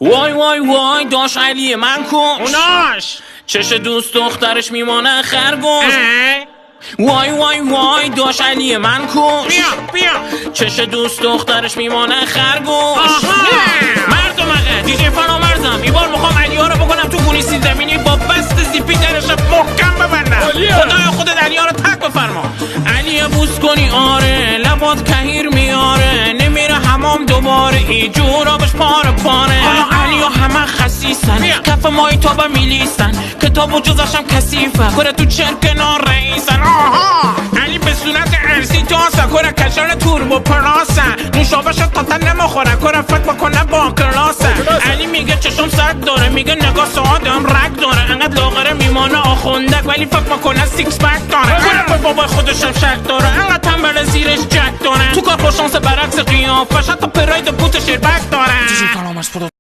وای وای وای داش علی من کش اوناش چش دوست دخترش میمانه خرگوش. وای وای وای داش علی من کش بیا چش دوست دخترش میمانه خرگوش. مردم آقا دیجی فرامرزم این بار میخوام علی ها رو بکنم تو گونی سیب زمینی با بست زیپی درش محکم ببندم. خدایا خودت علی ها رو تک بفرما. علی بوس کنی آره لبات کهیر میاره نمیره حمام دوباره ای جورابش پاره علی ها همه خسیسن کف مای تابه میلیسن کتاب و جزاشم کسیفه کره تو چرکنان رئیسن. علی به صورت ارسی تاسه کره کشان توربو پراسه نوشابش تا تن نمخوره کره فت بکنه با کلاسه. علی میگه چشم سگ داره میگه نگاه ساعتم رگ داره انقدر لاغره میمانه آخوندک ولی فکر میکنه سیکس پک داره. کره به بابای خودشم شک داره انقدر تنبل زیرش جک داره تو کار خوشانس برعکس قیافش حتی پراید بوتش بک داره.